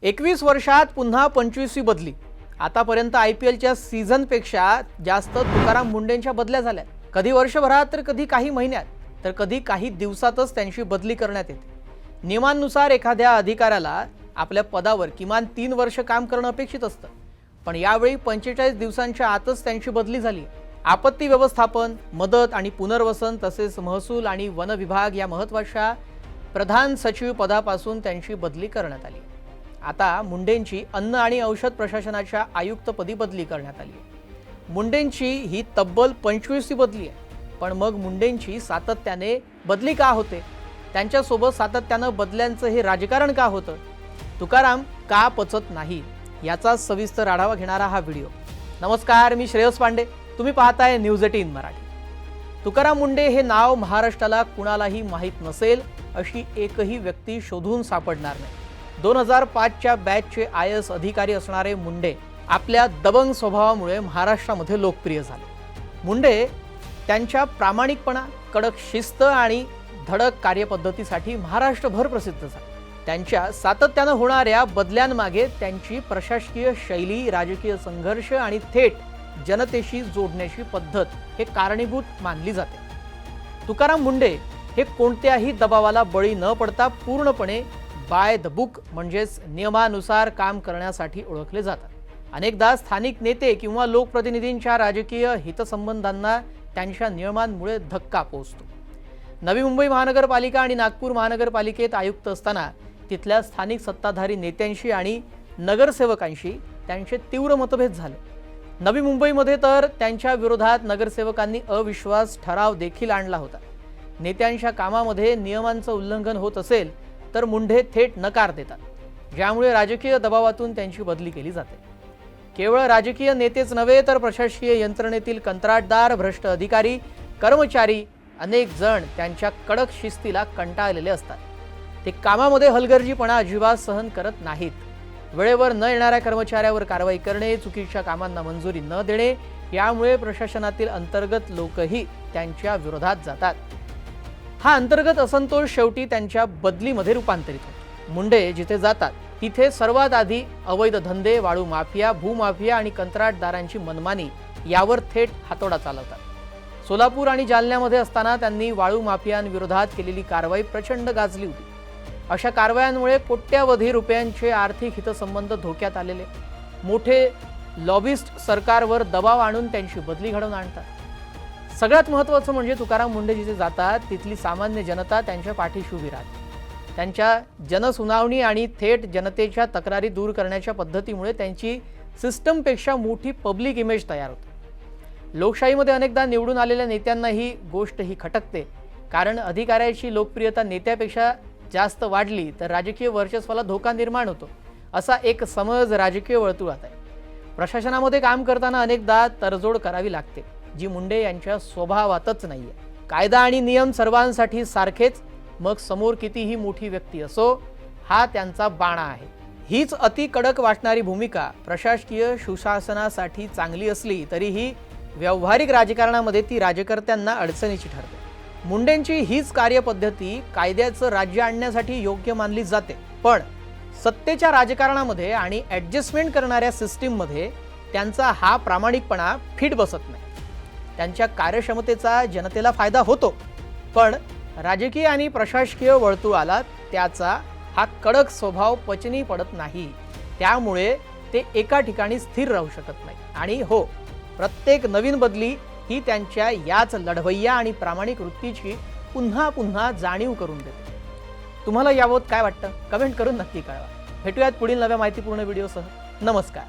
21 वर्षात पुन्हा 25वी बदली। आतापर्यंत IPLच्या सीझनपेक्षा जास्त तुकाराम मुंढेंच्या बदल्या झाल्या। कधी वर्षभरात तर कधी काही महिन्यात तर कधी काही दिवसातच त्यांची बदली करण्यात येते। नियमानुसार एखाद्या अधिकाऱ्याला आपल्या पदावर किमान 3 वर्ष काम करणं अपेक्षित असतं, पण यावेळी 45 दिवसांच्या आतच त्यांची बदली झाली। आपत्ती व्यवस्थापन, मदत आणि पुनर्वसन तसेच महसूल आणि वन विभाग या महत्त्वाच्या प्रधान सचिव पदापासून त्यांची बदली करण्यात आली। आता मुंढेंची अन्न आणि औषध प्रशासनाच्या आयुक्तपदी बदली करण्यात आली आहे। मुंढेंची ही तब्बल 25वी बदली आहे। पण मग मुंढेंची सातत्याने बदली का होते? त्यांच्यासोबत सातत्यानं बदल्यांचं हे राजकारण का होतं? तुकाराम का पचत नाही याचा सविस्तर आढावा घेणारा हा व्हिडिओ। नमस्कार, मी श्रेयस पांडे, तुम्ही पाहताय न्यूज 18 मराठी। तुकाराम मुंढे हे नाव महाराष्ट्राला कुणालाही माहीत नसेल अशी एकही व्यक्ती शोधून सापडणार नाही। 2005च्या बॅचचे IAS अधिकारी असणारे मुंढे आपल्या दबंग स्वभावामुळे महाराष्ट्रामध्ये लोकप्रिय झाले। मुंढे त्यांच्या प्रामाणिकपणा, कडक शिस्त आणि धडक कार्यपद्धतीसाठी महाराष्ट्रभर प्रसिद्ध झाले। त्यांच्या सातत्याने होणाऱ्या बदल्यांमागे त्यांची प्रशासकीय शैली, राजकीय संघर्ष आणि थेट जनतेशी जोडण्याची पद्धत हे कारणीभूत मानली जाते। तुकाराम मुंढे हे कोणत्याही दबावाला बळी न पडता पूर्णपणे बाय द बुक म्हणजेच नियमानुसार काम करण्यासाठी ओळखले जातात। अनेकदा स्थानिक नेते किंवा लोकप्रतिनिधींच्या राजकीय हितसंबंधांना त्यांच्या नियमांमुळे धक्का पोहोचतो। नवी मुंबई महानगरपालिका आणि नागपूर महानगरपालिकेत आयुक्त असताना तिथल्या स्थानिक सत्ताधारी नेत्यांशी आणि नगरसेवकांशी त्यांचे तीव्र मतभेद झाले। नवी मुंबईमध्ये तर त्यांच्या विरोधात नगरसेवकांनी अविश्वास ठराव देखील आणला होता। नेत्यांच्या कामामध्ये नियमांचं उल्लंघन होत असेल तर मुंढे थेट नकार देतात, ज्यामुळे राजकीय दबावातून त्यांची बदली केली जाते। केवळ राजकीय नेतेच नव्हे तर प्रशासकीय यंत्रणेतील कंत्राटदार, भ्रष्ट अधिकारी, कर्मचारी अनेक जण त्यांच्या कडक शिस्तीला कंटाळलेले असतात। ते कामामध्ये हलगर्जीपणा अजिबात सहन करत नाहीत। वेळेवर न येणाऱ्या कर्मचाऱ्यावर कारवाई करणे, चुकीच्या कामांना मंजुरी न देणे यामुळे प्रशासनातील अंतर्गत लोकही त्यांच्या विरोधात जातात। हा अंतर्गत असंतोष शेवटी त्यांच्या बदलीमध्ये रूपांतरित होतो। मुंढे जिथे जातात तिथे सर्वात आधी अवैध धंदे, वाळू माफिया, भूमाफिया आणि कंत्राटदारांची मनमानी यावर थेट हातोडा चालवतात। सोलापूर आणि जालन्यामध्ये असताना त्यांनी वाळू माफियांविरोधात केलेली कारवाई प्रचंड गाजली होती। अशा कारवायांमुळे कोट्यावधी रुपयांचे आर्थिक हितसंबंध धोक्यात आलेले। मोठे लॉबिस्ट सरकारवर दबाव आणून त्यांची बदली घडवून आणतात। सगळ्यात महत्त्वाचं म्हणजे तुकाराम मुंढे जिथे जातात तिथली सामान्य जनता त्यांच्या पाठीशी उभी राहते। त्यांच्या जनसुनावणी आणि थेट जनतेच्या तक्रारी दूर करण्याच्या पद्धतीमुळे त्यांची सिस्टमपेक्षा मोठी पब्लिक इमेज तयार होते। लोकशाहीमध्ये अनेकदा निवडून आलेल्या नेत्यांना ही गोष्ट ही खटकते, कारण अधिकाऱ्याची लोकप्रियता नेत्यापेक्षा जास्त वाढली तर राजकीय वर्चस्वाला धोका निर्माण होतो, असा एक समज राजकीय वर्तुळात आहे। प्रशासनामध्ये काम करताना अनेकदा तडजोड करावी लागते, जी मुंढे यांच्या स्वभावातच नाहीये। कायदा आणि नियम सर्वांसाठी सारखेच, मग समोर कितीही मोठी व्यक्ती असो, हा त्यांचा बाणा आहे। हीच अति कडक वाटणारी भूमिका प्रशासकीय सुशासनासाठी चांगली असली तरीही व्यावहारिक राजकारणामध्ये ती राजकर्त्यांना अडचणीची ठरते। मुंढेंची हीच कार्यपद्धती कायद्याचं राज्य आणण्यासाठी योग्य मानली जाते, पण सत्तेच्या राजकारणामध्ये आणि ॲडजस्टमेंट करणाऱ्या सिस्टीममध्ये त्यांचा हा प्रामाणिकपणा फिट बसत नाही। त्यांच्या कार्यक्षमतेचा जनतेला फायदा होतो, पण राजकीय आणि प्रशासकीय वर्तुळाला त्याचा हा कडक स्वभाव पचनी पडत नाही। त्यामुळे ते एका ठिकाणी स्थिर राहू शकत नाही। आणि हो, प्रत्येक नवीन बदली ही त्यांच्या याच लढवय्या आणि प्रामाणिक वृत्तीची पुन्हा पुन्हा जाणीव करून देते। तुम्हाला याबाबत काय वाटतं? कमेंट करून नक्की कळवा। भेटूयात पुढील नव्या माहितीपूर्ण व्हिडिओसह। नमस्कार।